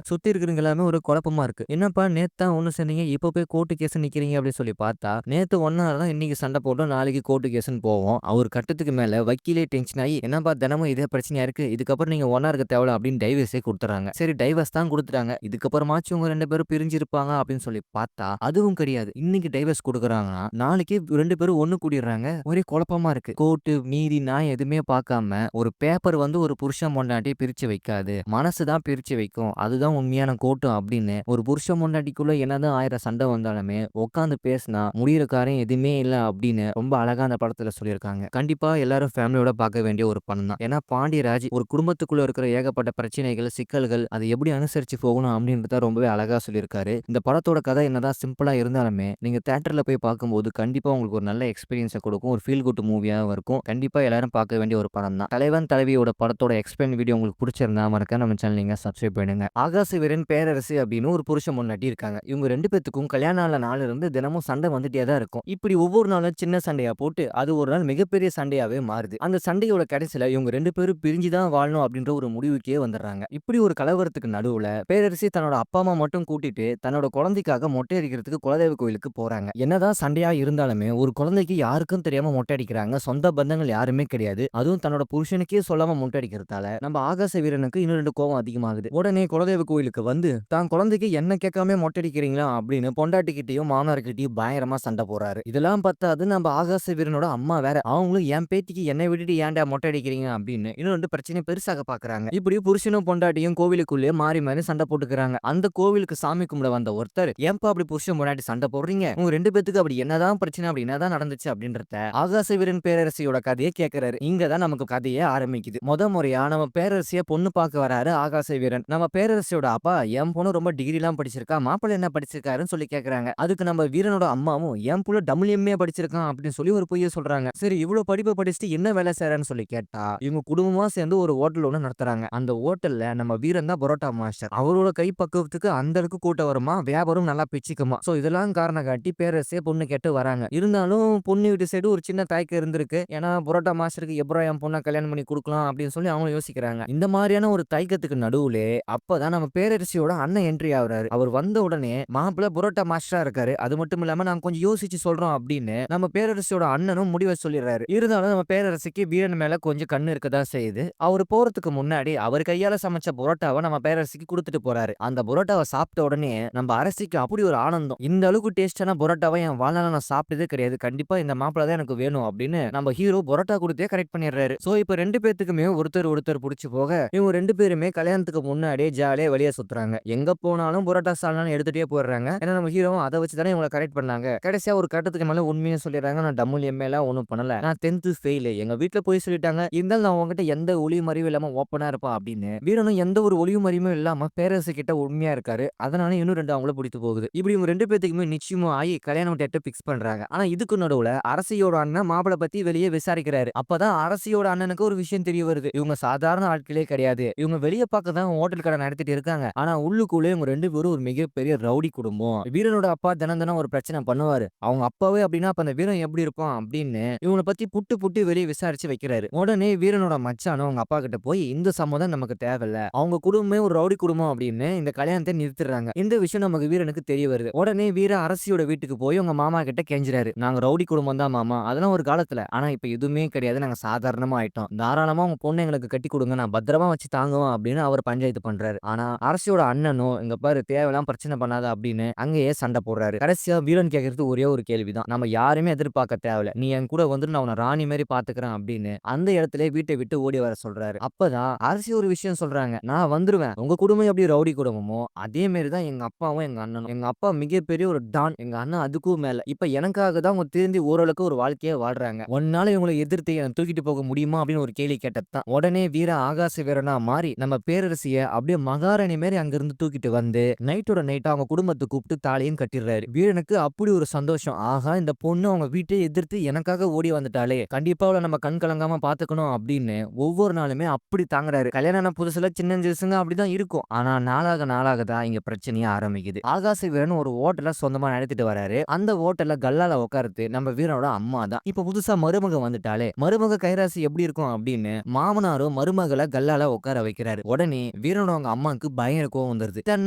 A: சுத்தி இருக்கிறவங்க எல்லாமே ஒரு குழப்பமா இருக்கு. என்னப்பா நேத்து தான் ஒண்ணு சொன்னீங்க, இப்ப போய் கோர்ட் கேஸ் நிக்கிறீங்க அப்படின்னு சொல்லி பார்த்தா, நேத்து ஒண்ணா தான் இன்னைக்கு சண்டை போட்டோம், நாளைக்கு கோர்ட் கேஸ்ன்னு போவோம். ஒரு கட்டத்துக்கு மேல வக்கீலே டென்ஷன் ஆகி, என்னப்பா தினமும் இதே பிரச்சனையா இருக்கு, இதுக்கப்புறம் நீங்க ஒண்ணா இருக்க தேவையில்ல அப்படின்னு டைவர்ஸே குடுத்துறாங்க. சரி டைவர்ஸ் தான் குடுத்துட்டாங்க, இதுக்கப்புறமாச்சும் உங்க 2 பேரும் பிரிஞ்சிருப்பாங்க அப்படின்னு சொல்லி பார்த்தா, அதுவும் கிடையாது. இன்னைக்கு டைவர்ஸ் குடுக்குறாங்கன்னா, நாளைக்கு 2 பேரும் ஒண்ணு கூடிடுறாங்க. ஒரே குழப்பமா இருக்கு. கோர்ட்டு, நீதி, நியாயம் எதுவுமே பார்க்காம ஒரு பேப்பர் ஒரு புருஷன் பொண்டாட்டிய பிரிச்சு வைக்காது. மனசு தான் பிரிச்சு வைக்கும். அதுதான் உண்மையான கோர்ட்டு அப்படின்னு ஒரு புருஷன் பொண்டாட்டிக்குள்ள என்னதான் 1000 சண்டை வந்தாலுமே உட்காந்து பேசினா முடியிற காரியம் எதுவுமே இல்ல அப்படின்னு ரொம்ப அழகா அந்த படத்துல சொல்லியிருக்காங்க. கண்டிப்பா எல்லாரும் ஃபேமிலியோட பார்க்க வேண்டிய ஒரு படம் தான். ஏன்னா பாண்டியராஜ் ஒரு குடும்பத்துக்குள்ள இருக்கிற ஏகப்பட்ட பிரச்சனைகள், சிக்கல்கள் அதை எப்படி அனுசரிச்சு போகணும் அப்படின்றத ரொம்பவே அழகா சொல்லியிருக்காரு. இந்த படத்தோட கதை என்னதான் சிம்பிளா இருந்தாலுமே நீங்க தியேட்டர்ல போய் பார்க்கும்போது கண்டிப்பா உங்களுக்கு ஒரு நல்ல எக்ஸ்பீரியன்ஸை கொடுக்கும். ஒரு ஃபீல் குட் மூவியாவும் இருக்கும். கண்டிப்பா எல்லாரும் பார்க்க வேண்டிய ஒரு படம் தான். தலைவன் தலைவியோட படத்தோட எக்ஸ்பிளைன் வீடியோ உங்களுக்கு பிடிச்சிருந்தா மறக்காம நம்ம சேனல் நீங்க சப்ஸ்கிரைப் பண்ணுங்க. ஆகாச வீரன், பேரரசு அப்படின்னு ஒரு புருஷன் பொண்டாட்டி இருக்காங்க. இவங்க 2 பேத்துக்கும் கல்யாண ஆன நாள்ல இருந்து தினமும் சண்டை வந்துட்டே தான் இருக்கும். இப்படி ஒவ்வொரு நாளும் சின்ன சண்டையா போட்டு அது ஒரு நாள் மிகப்பெரிய சண்டையாவே மாறுது. அந்த சண்டையோட கடைசியில இவங்க 2 பேரும் பிரிஞ்சு தான் வாழணும் அப்படின்ற ஒரு முடிவுக்கே வந்துடுறாங்க. இப்படி ஒரு கலவரத்துக்கு நடுவுல பேரரசி தன்னோட அப்பா அம்மா மட்டும் கூட்டிட்டு தன்னோட குழந்தைக்காக மொட்டை அடிக்கிறதுக்கு குலதெய்வ கோயிலுக்கு போறாங்க. என்னதான் சண்டையா இருந்தாலுமே ஒரு குழந்தைக்கு யாருக்கும் தெரியாம மொட்டை அடிக்கிறாங்க. சொந்த பந்தங்கள் யாருமே கிடையாது. அதுவும் தன்னோட புருஷனுக்கே சொல்லாம மொட்டை அடிக்கிறதால நம்ம ஆகாச வீரனுக்கு இன்னும் 2 கோவம் அதிகமாகுது. உடனே குலதெய்வ கோயிலுக்கு வந்து தான் குழந்தைக்கு என்ன கேட்காம மொட்டை அடிக்கிறீங்களா அப்படின்னு பொண்டாட்டிக்கிட்டையும் மாமனார்கிட்டயும் பயங்கரமா சண்டை போடுறாரு. இதெல்லாம் பார்த்தாது நம்ம ஆகாச வீரனோட அம்மா வேற, அவங்களும் என் பேத்திக்கு என்னை விட்டுட்டு ஏன்டா மொட்டை அடிக்கிறீங்க அப்படின்னு இன்னும் 2 பிரச்சனை பெருசாக பாக்குறாங்க. இப்படி புருஷனும் பொண்டாட்டியும் கோவிலுக்குள்ளேயே மாறி மாறி சண்டை போட்டுக்கிறாங்க. அந்த கோவிலுக்கு சாமி கும்பிட வந்த ஒருத்தர், ஏன்பா அப்படி புருஷன் பொண்டாட்டி சண்டை போடுறீங்க, உங்க 2 பேத்துக்கு அப்படி என்னதான் பிரச்சனை, அப்படி என்னதான் நடந்துச்சு அப்படின்றத ஆகாச வீரன் பேரரசியோட கதையை கேட்கிறாரு. இங்க தான் நமக்கு கதையே ஆரம்பிக்குது. முறையா நம்ம பேரரசிய பொண்ணு பார்க்க வராரு ஆகாச வீரன். நம்ம பேரரசியோட அப்பா, என் பொண்ணு ரொம்ப டிகிரி எல்லாம் படிச்சிருக்கா, மாப்பிள்ளை என்ன படிச்சிருக்காருன்னு சொல்லி கேக்குறாங்க. அதுக்கு நம்ம வீரனோட அம்மாவும், என் புள்ள WMA படிச்சிருக்கான் அப்படின்னு சொல்லி ஒரு பொய்ய சொல்றாங்க. சரி இவ்வளவு படிப்பை படிச்சுட்டு என்ன வேலை செய்யறான்னு சொல்லி கேட்டா, இவங்க குடும்பமா சேர்ந்து ஒரு ஹோட்டல் ஒண்ணு நடத்துறாங்க. அந்த ஹோட்டல்ல நம்ம வீரன் தான் பரோட்டா மாஸ்டர். அவரோட கை பக்குவத்துக்கு அந்த அளவுக்கு கூட்டம் வருமா, வியாபாரம் நல்லா பிச்சுக்குமா. சோ இதெல்லாம் காரணம் காட்டி பேரரசிய பொண்ணு கேட்டு வராங்க. இருந்தாலும் பொண்ணு வீட்டு சைடு ஒரு சின்ன தயக்கம் இருந்திருக்கு. ஏன்னா பரோட்டா மாஸ்டருக்கு எப்பறம் என் பொண்ணை கல்யாணம் பண்ணி கொடுக்கலாம் அப்படின்னு சொல்லி அவங்க யோசிக்கிறாங்க. இந்த மாதிரியான ஒரு தயக்கத்துக்கு நடுவுலே அப்பதான் நம்ம பேரரசியோட அண்ணன் என்ட்ரி ஆகுறாரு. அவர் வந்த உடனே மாப்பிள்ள பரோட்டா மாஸ்டரா இருக்காரு, அது மட்டும் இல்லாம நாங்க கொஞ்சம் யோசிச்சு சொல்றோம் அப்படின்னு நம்ம பேரரசியோட அண்ணனும் முடிவை சொல்லிடுறாரு. இருந்தாலும் நம்ம பேரரசிக்கு வீரன் மேல கொஞ்சம் கண்ணு இருக்கதான் செய்யுது. அவர் போறதுக்கு முன்னாடி அவர் கையால சமைச்ச பரோட்டாவை நம்ம பேரரசிக்கு கொடுத்துட்டு போறாரு. அந்த பரோட்டாவை சாப்பிட்ட உடனே நம்ம அரசிக்கு அப்படி ஒரு ஆனந்தம். இந்த அளவுக்கு டேஸ்டான பரோட்டாவை என் வாழ்நாள நான் சாப்பிட்டதே கிடையாது, கண்டிப்பா இந்த மாப்பிள்ள தான் எனக்கு வேணும் அப்படின்னு நம்ம ஹீரோ பரோட்டா கொடுத்தே கரெக்ட் பண்ணிடுறாரு. சோ இப்ப 2 பேத்துக்குமே ஒருத்தர் ஒருத்தர் புடிச்சு போக இவங்க 2 பேருமே கல்யாணத்துக்கு முன்னாடியே ஜாலியா வெளியே சுத்துறாங்க. எங்க போனாலும் பரோட்டா சால்னான்னு எடுத்துட்டே போயிடுறாங்க. ஏன்னா நம்ம ஹீரோ அதை வச்சு தானே இவங்களை கரெக்ட் பண்ணாங்க. கடைசியா ஒரு கட்டத்துக்கு மேல உண்மையை சொல்லிடுறாங்க, நான் WMA எல்லாம் ஒண்ணும் பண்ணல, நான் 10th ஃபெயில், எங்க வீட்டுல போய் சொல்லிட்டாங்க, இருந்தாலும் நான் உங்ககிட்ட எந்த ஒளிவு மறைவும் இல்லாம ஓப்பனா இருப்பா அப்படின்னு வீரனும் எந்த ஒரு ஒளிவு மறைவும் இல்லாம பேரரசு கிட்ட உண்மையா இருக்காரு. அதனால இன்னும் 2 அவங்கள பிடித்து போகுது. இப்படி இவங்க 2 பேத்துக்குமே நிச்சயமும் ஆகி கல்யாணம் டேட்டை பிக்ஸ் பண்றாங்க. ஆனா இதுக்கு நடுவுல அரசியோட அண்ணன் மாப்பிளை பத்தி வெளியே விசாரிக்கிறாரு. அப்பதான் அரசியோட அண்ணனுக்கு ஒரு விஷயம் தெரிய வருது, இவங்க சாதாரண ஆட்களே கிடையாது, இவங்க வெளியே பார்க்க தான் ஹோட்டல் கடை நடத்திட்டு இருக்காங்க, ஆனா உள்ளுக்குள்ளே இவங்க 2 பேரும் ஒரு மிகப்பெரிய ரவுடி குடும்பம். வீரனோட அப்பா தினம் தினம் ஒரு பிரச்சனை பண்ணுவாரு, அவங்க அப்பாவே அப்படின்னா அப்ப அந்த வீரன் எப்படி இருப்பான் அப்படின்னு இவங்களை பத்தி புட்டு புட்டு வெளியே விசாரிச்சு வைக்கிறாரு. உடனே வீரனோட மச்சானும் அவங்க அப்பா கிட்ட போய், இந்த சம்மதம் நமக்கு தேவையில்ல, அவங்க குடும்பமே ஒரு ரவுடி குடும்பம் அப்படின்னு இந்த கல்யாணத்தை நிறுத்திடுறாங்க. இந்த விஷயம் நமக்கு வீரனுக்கு தெரிய வருது. உடனே வீர அரசியோட வீட்டுக்கு போய் உங்க மாமா கிட்ட கெஞ்சுறாரு, நாங்க ரவுடி குடும்பம் தான் மாமா, அதெல்லாம் ஒரு காலத்துல, ஆனா இப்ப எதுவுமே கிடையாது, நாங்க சாதாரணமா ஆயிட்டோம், தாராளமா உங்க பொண்ணு எங்களுக்கு கட்டி கொடுங்க, நான் பத்திரமா வச்சு தாங்குவோம் அப்படின்னு அவர் பஞ்சாயத்து பண்றாரு. ஆனா அரசியோட அண்ணனும், இங்க பாரு தேவையெல்லாம் பிரச்சனை பண்ணாத அப்படின்னு அங்கேயே சண்டை போடுறாரு. கடைசியா வீரன் கேட்கறது ஒரே ஒரு கேள்விதான், நம்ம யாருமே எதிர்பார்க்க தேவையில்ல, நீ என் கூட வந்து நான் உன்னை ராணி மாதிரி பாத்துக்கிறேன் அப்படின்னு அந்த இடத்துல வீட்டை விட்டு ஓடி வர சொல்றாரு. அப்பதான் அரசி ஒரு விஷயம் சொல்றாங்க, நான் வந்துருவேன், உங்க குடும்பம் எப்படி ரவுடி குடும்பமோ அதே மாதிரிதான் எங்க அப்பாவும் எங்க அண்ணனும், எங்க அப்பா மிகப்பெரிய ஒரு டான், எங்க அண்ணன் அதுக்கும் மேல, இப்ப எனக்காக தான் அவங்க திருந்தி ஓரளவுக்கு ஒரு வாழ்க்கையை வாழ்றாங்க, ஒன்னால இவங்களை எதிர்த்து என்ன தூக்கிட்டு போக முடியுமா அப்படின்னு ஒரு கேள்வி கேட்டதான் உடனே வீர ஆகாச வீரனா மாறி நம்ம பேரரசிய அப்படியே மகாராணி மாதிரி அங்கிருந்து தூக்கிட்டு வந்து நைட்டோட நைட்டா அவங்க குடும்பத்தை கூப்பிட்டு தாலியும் கட்டிடுறாரு. வீரனுக்கு அப்படி ஒரு சந்தோஷம், ஆகா இந்த பொண்ணு அவங்க வீட்டை எதிர்த்து எனக்காக ஓடி வந்துட்டாலே, கண்டிப்பா அவளை நம்ம கண் கலங்காம பாத்துக்கணும் அப்படின்னு ஒவ்வொரு நாளுமே அப்படி தாங்குறாரு. கல்யாணம் புதுசுல சின்ன சிறுசுங்க அப்படிதான் இருக்கும், ஆனா நாளாக நாளாக தான் இங்க பிரச்சனையே ஆரம்பிக்குது. ஆகாச வீரன் ஒரு ஹோட்டல சொந்தமா நடத்திட்டு வராரு. அந்த ஹோட்டல்ல கல்லால உட்கார்ந்து நம்ம வீரனோட அம்மா தான் இப்ப புதுசா மருமக வந்துட்டாலே, மருமக கைராசி எப்படி இருக்கும் அப்படின்னு மாமனாரும் மருமகளை கல்லால கல்லால உட்கார வைக்கிறாரு. உடனே வீரனோட அவங்க அம்மாவுக்கு பயங்கர கோவம் வந்துருது. இத்தன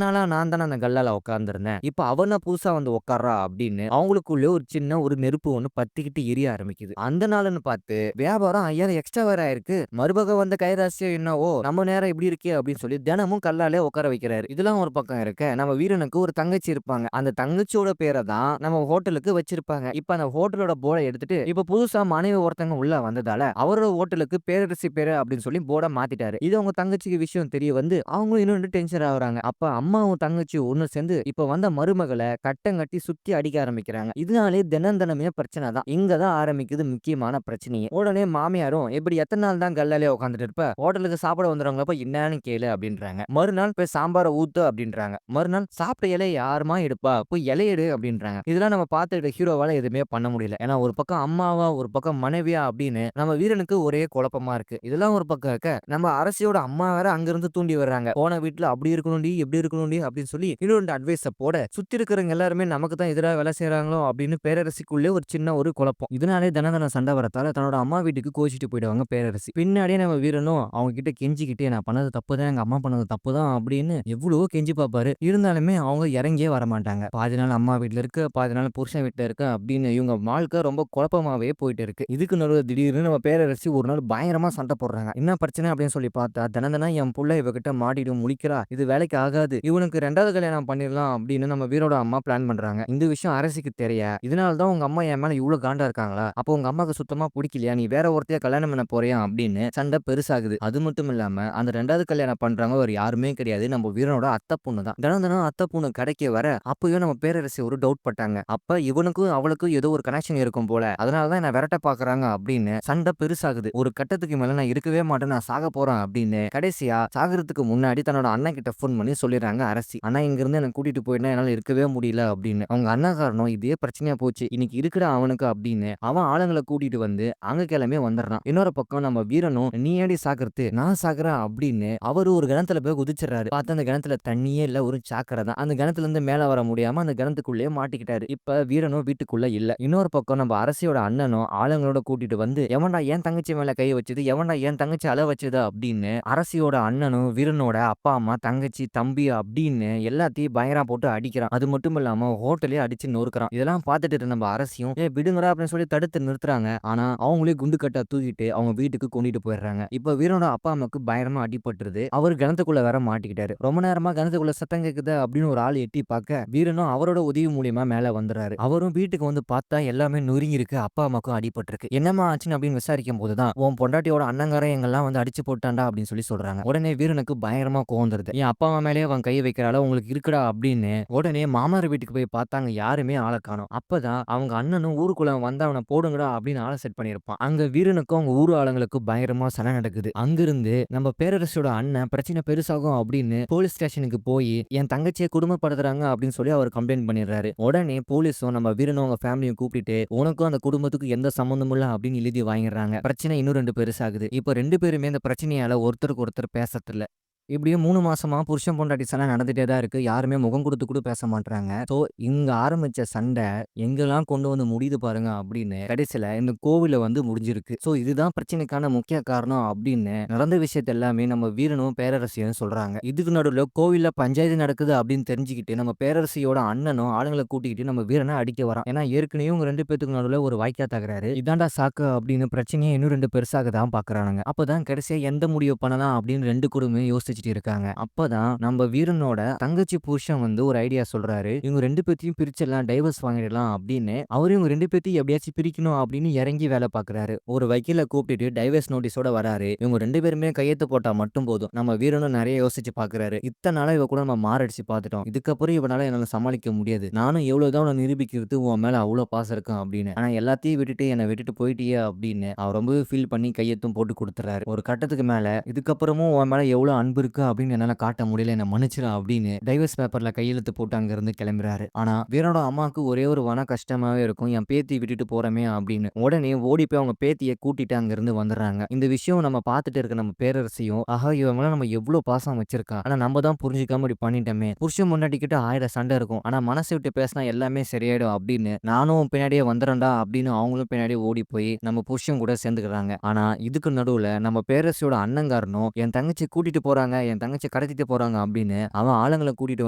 A: நாளா நான் தானே அந்த கல்லால உட்கார்ந்திருந்தேன். இப்ப அவனா புதுசா வந்து உட்கார்றா அப்படின்னு அவங்களுக்குள்ள ஒரு சின்ன ஒரு நெருப்பு ஒண்ணு பத்திக்கிட்டு எரிய ஆரம்பிக்குது. அந்த நாள்னு பார்த்து வியாபாரம் 5000 எக்ஸ்ட்ரா வேற ஆயிருக்கு. மறுபக்கம் வந்த கைராசியம் என்னவோ நம்ம நேரம் இப்படி இருக்கே அப்படின்னு சொல்லி தினமும் கல்லாலே உட்கார வைக்கிறாரு. இதெல்லாம் ஒரு பக்கம் இருக்க, நம்ம வீரனுக்கு ஒரு தங்கச்சி இருப்பாங்க. அந்த தங்கச்சியோட பேரை தான் நம்ம ஹோட்டலுக்கு வச்சிருப்பாங்க. இப்ப அந்த ஹோட்டலோட போர்டை எடுத்துட்டு இப்ப புதுசா மனைவி ஒருத்தவங்க உள்ள வந்ததால அவரோட ஹோட்டலுக்கு பேரரசி பேரு அப்படின்னு சொல்லி போர்டை மாத்திட்டாரு. இது அவங்க தங்கச்சிக்கு விஷயம் தெரிய வந்து அவங்களும் இன்னும் டென்ஷன் ஆகுறாங்க. அப்ப அம்மாவும் தங்கச்சியும் ஒண்ணு சேர்ந்து இப்ப வந்த மருமகளை கட்டம் கட்டி சுத்தி அடிக்க ஆரம்பிக்கிறாங்க. இதனாலே தினமே பிரச்சனை தான். இங்க தான் ஆரம்பிக்குது முக்கியமான பிரச்சனையே. உடனே மாமியாரும் இப்படி எத்தனை நாள் தான் கல்லாலே உட்காந்துட்டு இருப்ப, ஹோட்டலுக்கு சாப்பிட வந்துடுறவங்களப்ப என்னன்னு கேளு அப்படின்றாங்க. மறுநாள் போய் சாம்பாரை ஊத்து அப்படின்றாங்க. மறுநாள் சாப்பிட்ட இலையை யாருமா எடுப்பா, போய் இலைய எடு அப்படின்றாங்க. இதெல்லாம் நம்ம பார்த்துட்டு ஹீரோவால எதுவுமே பண்ண முடியல. ஏன்னா ஒரு பக்கம் அம்மாவா ஒரு பக்கம் மனைவியா அப்படின்னு நம்ம வீரனுக்கு ஒரே குழப்பமா இருக்கு. இதெல்லாம் ஒரு பக்கம் இருக்க, நம்ம அரசியோட அம்மா வேற அங்கிருந்து தூண்டி வர்றாங்க. போன வீட்டுல அப்படி இருக்கணும்டி எப்படி இருக்கணும்டி அப்படின்னு சொல்லி இன்னொரு அட்வைஸ போட சுத்தி இருக்கிறவங்க எல்லாருமே நமக்கு தான் எதிராக வேலை செய்யறாங்களோ அப்படின்னு பேரரசிக்குள்ளே ஒரு சின்ன ஒரு குழப்பம். இதனாலே தினம் சண்டை வரத்தால தன்னோட அம்மா வீட்டுக்கு கோச்சிட்டு போயிடுவாங்க பேரரசி. பின்னாடியே நம்ம வீரனும் அவங்க கிட்ட கெஞ்சிக்கிட்டே நான் பண்ணது தப்பு தான், எங்க அம்மா பண்ணது தப்பு தான் அப்படின்னு எவ்வளவோ கெஞ்சி பார்ப்பாரு. இருந்தாலுமே அவங்க இறங்கியே வரமாட்டாங்க. பாதி நாள் அம்மா வீட்டுல இருக்கு, பாதி நாள் புருஷன் வீட்டுல இருக்கு அப்படின்னு இவங்க வாழ்க்கை ரொம்ப குழப்பமாவே போயிட்டு இருக்கு. இதுக்கு நடுவில் திடீர்னு நம்ம பேரரசி ஒரு நாள் பயங்கரமா சண்டை போடுறாங்க. என்ன பிரச்சனை அப்படின்னு சொல்லி பார்த்தா, தினம் என் புள்ள இவகிட்ட மாட்டிட்டு முழிக்கிறா, இது வேலைக்கு ஆகாது, இவனுக்கு 2வது கல்யாணம் பண்ணிடலாம் அப்படின்னு நம்ம வீரோட அம்மா பிளான் பண்றாங்க. இந்த விஷயம் அரசிக்கு தெரிய, இதனால தான் உங்க அம்மா என் மேல இவ்வளவு காண்டா இருக்காங்களா, அப்போ உங்க அம்மாக்கு சுத்தமா பிடிக்கலையா, நீ வேற ஒருத்தைய கல்யாணம் பண்ண போறியா அப்படின்னு சண்டை பெருசாகுது. அது மட்டும் இல்லாம அந்த 2வது கல்யாணம் பண்றவங்க ஒரு யாருமே கிடையாது, நம்ம வீரனோட அத்தை பொண்ணு தான். தினம் அத்தை பொண்ணு கிடைக்க வர அப்பயும் நம்ம பேரரசி ஒரு டவுட் பட்டாங்க. அப்ப இவனுக்கும் அவளுக்கும் ஏதோ ஒரு கனெக்ஷன் இருக்கும் போல, அதனாலதான் என்ன விரட்ட பாக்குறாங்க அப்படின்னு சண்டை பெருசாகுது. ஒரு கட்டத்துக்கு மேல நான் இருக்கவே மாட்டேன், நான் சாக போறேன் அப்படின்னு கடைசியா சாகிறதுக்கு முன்னாடி தன்னோட அண்ணன் கிட்ட போன் பண்ணி சொல்லிடுறாங்க அரசி. அண்ணா இங்க இருந்து என்ன கூட்டிட்டு போயிட்டா என்னால இருக்கவே முடியல அப்படின்னு. அவங்க அண்ணா காரணம் இதே பிரச்சனையா போச்சு, இன்னைக்கு இருக்கிற அவனுக்கு அப்படின்னு அவன் ஆளுங்களை கூட்டிட்டு வந்து அங்க கிளம்பி வந்துடுறான். இன்னொரு பக்கம் நம்ம வீரனும் நீ ஏடி சாகிறது, நான் சாகுறேன் அப்படின்னு அவரு ஒரு கிணத்துல போய் குதிச்சிடறாரு. பார்த்து அந்த கிணத்துல தண்ணியே இல்ல, ஒரு சாக்கரை தான். அந்த கிணத்துல இருந்து மேல வர முடியாம அந்த கிணத்துக்குள்ளேயே மாட்டிக்கிட்டாரு. இப்ப வீரனும் வீட்டுக்குள்ள இல்ல. இன்னொரு பக்கம் நம்ம அரசியோட அண்ணனும் ஆளுங்களோட கூட்டிட்டு வந்து எவன்டா என் தங்கச்சி மேல கை வச்சது, எவன்டா என் தங்கச்சி அழ வச்சது அப்படின்னு அரசியோட அண்ணனும் வீரனோட அப்பா அம்மா தங்கச்சி தம்பி அப்படின்னு எல்லாத்தையும் பயங்கரமா போட்டு அடிக்கிறான். அது மட்டும் இல்லாம ஹோட்டலே அடிச்சு நொறுக்குறான். இதெல்லாம் பார்த்துட்டு நம்ம அரசியும் விடுங்கடா அப்படின்னு சொல்லி தடுத்து நிறுத்துறாங்க. ஆனா அவங்களே குண்டு கட்டா தூக்கிட்டு அவங்க வீட்டுக்கு கொண்டுட்டு போயிடுறாங்க. இப்ப வீரனோட அப்பா அம்மாக்கு பயங்கரமா அடிபட்டுருது. அவர் கிணத்துக்குள்ள வேற மாட்டிக்கிட்டாரு. ரொம்ப நேரமா கிணத்துக்குள்ள சத்தம் கேக்குது அப்படின்னு ஒரு ஆள் எட்டி பார்க்க வீரனும் அவரோட உதவி மூலியமா மேல வந்துறாரு. அவரும் வீட்டுக்கு வந்து பார்த்தா எல்லாமே நொறுங்கி இருக்கு, அப்பா அம்மாக்கும் அடிபட்டிருக்கு. என்னமா ஆச்சுன்னு அப்படின்னு விசாரிக்கும் போதுதான் உன் பொண்டாட்டியோட அண்ணங்காரன் எங்கெல்லாம் வந்து அடிச்சு போட்டான்டா அப்படின்னு சொல்லி சொல்றாங்க. உடனே வீரனுக்கு பயங்கரமா கோவம் வந்துருது. என் அப்பா அம்மா மேலேயே அவன் கை வைக்கிறாளோ உங்களுக்கு இருக்குடா அப்படின்னு உடனே மாமனார் வீட்டுக்கு போய் பார்த்தாங்க, யாருமே ஆளை காணோம். அப்பதான் அவங்க அண்ணனும் ஊருக்குள்ள வந்து அவனை போடுங்கடா அப்படின்னு ஆளை செட் பண்ணிருப்பான். அங்க வீரனுக்கும் அவங்க ஊர் ஆளுங்களுக்கும் பயங்கரமா சண்டை நடக்குது. அங்கிருந்து நம்ம பேரரசோட அண்ணன் பிரச்சனை பெருசாகும் அப்படின்னு போலீஸ் ஸ்டேஷனுக்கு போய் என் தங்கச்சியை குடும்பப்படுத்துறாங்க அப்படின்னு சொல்லி அவர் கம்ப்ளைண்ட் பண்ணிடுறாரு. உடனே போலீஸும் நம்ம வீரனும் அவங்க ஃபேமிலியும் கூப்பிட்டு உனக்கும் அந்த குடும்பத்துக்கு எந்த சம்பந்தமும் இல்ல அப்படின்னு எழுதி வாங்கிடுறாங்க. பிரச்சனை இன்னும் 2 பெருசாகுது. இப்போ 2 பேருமே இந்த பிரச்சனையால ஒருத்தருக்கு ஒருத்தர் பேசறதில்ல. இப்படியே 3 மாசமா புருஷன் பொண்டாட்டி சண்டை நடந்துட்டே தான் இருக்கு. யாருமே முகம் கொடுத்து கூட பேச மாட்றாங்க. ஸோ இங்க ஆரம்பிச்ச சண்டை எங்கெல்லாம் கொண்டு வந்து முடியுது பாருங்க அப்படின்னு கடைசியில இந்த கோவில்ல வந்து முடிஞ்சிருக்கு. ஸோ இதுதான் பிரச்சனைக்கான முக்கிய காரணம் அப்படின்னு நடந்த விஷயத்த எல்லாமே நம்ம வீரனும் பேரரசியும் சொல்றாங்க. இதுக்கு நடுவுல கோவில்ல பஞ்சாயத்து நடக்குது அப்படின்னு தெரிஞ்சுக்கிட்டு நம்ம பேரரசியோட அண்ணனும் ஆளுங்களை கூட்டிக்கிட்டு நம்ம வீரனை அடிக்க வரான். ஏன்னா ஏற்கனவே உங்க 2 பேத்துக்கு நடுவுல ஒரு வாய்க்கா தகராறு, இதாண்டா சாக்கு அப்படின்னு பிரச்சனையை இன்னும் 2 பெருசாக தான் பாக்குறானுங்க. அப்பதான் கடைசியா எந்த முடிவு பண்ணலாம் அப்படின்னு 2 குடும்பமே யோசிச்சுட்டு இருக்காங்க. அப்பதான் நம்ம வீரனோட தங்கச்சி புருஷன் வந்து ஒரு ஐடியா சொல்றாரு. இவங்க 2 பேத்தையும் பிரிச்சிடலாம், டைவர்ஸ் வாங்கிடலாம் அப்படின்னு அவரு இவங்க 2 பேத்தையும் எப்படியாச்சும் பிரிக்கணும் அப்படின்னு இறங்கி வேலை பாக்குறாரு. ஒரு வக்கீல கூப்பிட்டு டைவர்ஸ் நோட்டீஸோட வராரு. இவங்க 2 பேருமே கையெழுத்து போட்டா மட்டும் போதும். நம்ம வீரனும் நிறைய யோசிச்சு பாக்குறாரு. இத்தனை நாளா இவ கூட நம்ம மாரடிச்சு பார்த்துட்டோம், இதுக்கப்புறம் இவனால என்னால சமாளிக்க முடியாது, நானும் எவ்வளவுதான் உன்னை நிரூபிக்கிறது உன் மேல அவ்வளவு பாசம் இருக்கும் அப்படின்னு. ஆனா எல்லாத்தையும் விட்டுட்டு என்னை விட்டுட்டு போயிட்டியே அப்படின்னு அவர் ரொம்பவே ஃபீல் பண்ணி கையெழுத்தும் போட்டு கொடுத்துறாரு. ஒரு கட்டத்துக்கு மேல இதுக்கப்புறமும் உன் மேல எவ்வளவு அன்பு இருக்கு அப்படின்னு என்னால காட்ட முடியல. என்ன மன்னிச்சிரு அப்படின்னு டைவர்ஸ் பேப்பர்ல கையெழுத்து போட்டு அங்கிருந்து கிளம்புறாரு. ஆனா வீரனோட அம்மாவுக்கு ஒரே ஒரு கஷ்டமாவே இருக்கும். என் பேத்தி விட்டுட்டு போறோமே அப்படின்னு. உடனே ஓடி போய் அவங்க பேத்திய கூட்டிட்டு அங்கிருந்து வந்துடுறாங்க. இந்த விஷயம் நம்ம பார்த்துட்டு இருக்க நம்ம பேரரசியும், ஆஹா இவன் மேல நம்ம எவ்ளோ பாசம் வச்சிருக்கா. ஆனா நம்ம தான் புரிஞ்சுக்காம இப்படி பண்ணிட்டோமே. புருஷன் பொண்டாட்டி கிட்ட 1000 சண்டை இருக்கும். ஆனா மனசு விட்டு பேசினா எல்லாமே சரியாயிடும் அப்படின்னு நானும் உன் பின்னாடியே வந்துறேன்டா அப்படின்னு அவங்களும் பின்னாடியே ஓடி போய் நம்ம புருஷன் கூட சேர்ந்துக்கிறாங்க. ஆனா இதுக்கு நடுவுல நம்ம பேரரசியோட அண்ணங்காரனும் என் தங்கச்சி கூட்டிட்டு போறாங்க, என் தங்கச்சி கடத்திட்டு போறாங்க அப்படின்னு அவன் ஆளுங்கள கூட்டிட்டு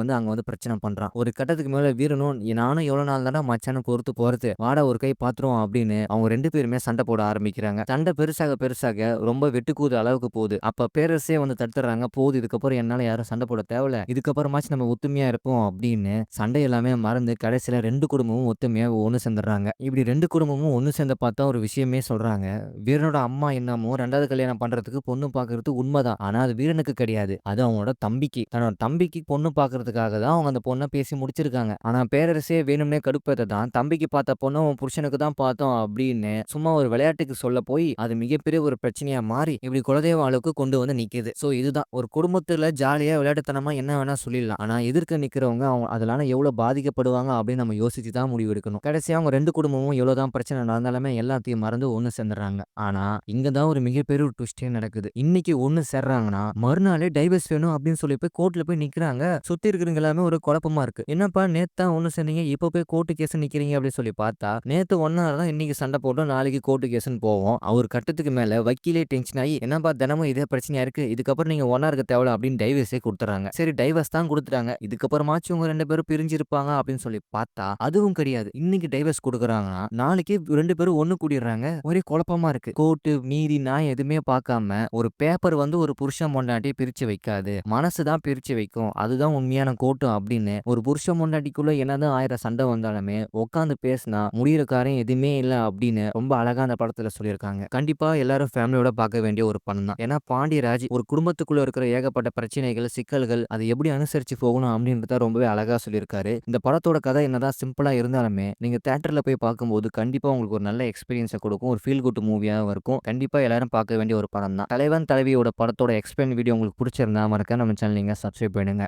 A: வந்து அங்க வந்து பிரச்சனை பண்றான். ஒரு கட்டத்துக்கு மேல வீரனும் நானும் எவ்வளவு நாள் தான்டா மச்சான பொறுத்து போறது, வாடா ஒரு கை பாத்துருவோம் அப்படின்னு அவங்க 2 பேருமே சண்டை போட ஆரம்பிக்கிறாங்க. சண்டை பெருசாக பெருசாக ரொம்ப வெட்டுக்கூது அளவுக்கு போகுது. அப்ப பேரரசே வந்து தடுத்துறாங்க. போகுது இதுக்கப்புறம் என்னால யாரும் சண்டை போட தேவையில்ல. இதுக்கப்புறமாச்சும் நம்ம ஒத்துமையா இருப்போம் அப்படின்னு சண்டை எல்லாமே மறந்து கடைசியில 2 குடும்பமும் ஒத்துமையா ஒண்ணு சேர்ந்துடுறாங்க. இப்படி 2 குடும்பமும் ஒண்ணு சேர்ந்த பார்த்தா ஒரு விஷயமே சொல்றாங்க. வீரனோட அம்மா என்னமோ 2வது கல்யாணம் பண்றதுக்கு பொண்ணு பார்க்கறது உண்மைதான். ஆனா அது வீரனுக்கு கிடையாது. அது அவனோட தம்பிக்கு. தன்னோட தம்பிக்கு பொண்ணு பார்க்கறதுக்காக தான் அவங்க அந்த பொண்ண பேசி முடிச்சிருக்காங்க. ஆனா பேரரசே வேணும்னே கடுப்பேத்த தான் தம்பிக்கு பார்த்த பொண்ண உன் புருஷனுக்கு தான் பார்த்தோம் அப்படின்னு சும்மா ஒரு விளையாட்டுக்கு சொல்ல போய் அது மிகப்பெரிய ஒரு பிரச்சனையா மாறி இப்படி குலதெய்வ அளவுக்கு கொண்டு வந்து நிக்குது. சோ இதுதான் ஒரு குடும்பத்துல ஜாலியா விளையாட்டுத்தனமா என்ன வேணா சொல்லிடலாம். ஆனா எதிர்க்க நிக்கிறவங்க அவங்க அதனால எவ்வளவு பாதிக்கப்படுவாங்க அப்படின்னு நம்ம யோசிச்சு தான் முடிவு எடுக்கணும். கடைசியா அவங்க 2 குடும்பமும் எவ்வளவுதான் பிரச்சனை நடந்தாலுமே எல்லாத்தையும் மறந்து ஒண்ணு சேர்ந்துடுறாங்க. ஆனா இங்க தான் ஒரு மிகப்பெரிய ஒரு ட்விஸ்டே நடக்குது. இன்னைக்கு ஒண்ணு சேர்றாங்கன்னா மறுநாளே டைவர்ஸ் வேணும் அப்படின்னு சொல்லி போய் கோர்ட்ல போய் நிக்கிறாங்க. சுத்தி இருக்கிறவங்க எல்லாமே ஒரு குழப்பமா இருக்கு. என்னப்பா நேத்து தான் ஒண்ணு சேர்ந்தீங்க, இப்ப போய் கோர்ட்டு கேஸ் நிக்கிறீங்க அப்படின்னு சொல்லி பார்த்தா நேத்து ஒண்ணா தான் இன்னைக்கு சண்டை போட்டோம், நாளைக்கு கோர்ட்டு கேஸ்ன்னு போவோம். அவர் கட்டத்துக்கு மேல வக்கீலே டென்ஷன் ஆகி என்னப்பா தினமும் இதே பிரச்சனையா இருக்கு, இதுக்கப்புறம் நீங்க ஒண்ணா இருக்க தேவையில்ல அப்படின்னு டைவர்ஸே கொடுத்துறாங்க. சரி டைவர்ஸ் தான் கொடுத்துட்டாங்க, இதுக்கப்புறமாச்சும் உங்க 2 பேரும் பிரிஞ்சிருப்பாங்க அப்படின்னு சொல்லி பார்த்தா அதுவும் கிடையாது. இன்னைக்கு டைவர்ஸ் கொடுக்குறாங்கன்னா நாளைக்கு 2 பேரும் ஒண்ணு கூடிடுறாங்க. ஒரே குழப்பமா இருக்கு. கோர்ட்டு நீதி நான் எதுவுமே பார்க்காம ஒரு பேப்பர் வந்து ஒரு புருஷன் பொண்டாட்டியை பிரிச்சு வைக்காது, மனசு தான் பிரிச்சு வைக்கும், அதுதான் உண்மையான கோர்ட்டு அப்படின்னு ஒரு புருஷன் பொண்டாட்டிக்குள்ள என்னதான் 1000 சண்டை வந்தாலுமே உட்காந்து பேசினா முடியிற காரியம் எதுவுமே இல்ல அப்படின்னு ரொம்ப அழகா அந்த படத்துல சொல்லியிருக்காங்க. கண்டிப்பா எல்லாரும் ஃபேமிலியோட பார்க்க வேண்டிய ஒரு படம் தான். ஏன்னா பாண்டியராஜ் ஒரு குடும்பத்துக்குள்ள இருக்கிற ஏகப்பட்ட பிரச்சனைகள் சிக்கல்கள் அதை எப்படி அனுசரிச்சு போகணும் அப்படின்றத ரொம்பவே அழகா சொல்லியிருக்காரு. இந்த படத்தோட கதை என்னதான் சிம்பிளா இருந்தாலுமே நீங்க தியேட்டர்ல போய் பார்க்கும்போது கண்டிப்பா உங்களுக்கு ஒரு நல்ல எக்ஸ்பீரியன்ஸை கொடுக்கும். ஒரு ஃபீல் குட் மூவியாவும் இருக்கும். கண்டிப்பா எல்லாரும் பார்க்க வேண்டிய ஒரு படம் தான். தலைவன் தலைவியோட படத்தோட எக்ஸ்பிளைன் வீடியோ உங்களுக்கு பிடிச்சிருந்தா மறக்காம நம்ம சேனல் நீங்க சப்ஸ்கிரைப் பண்ணுங்க.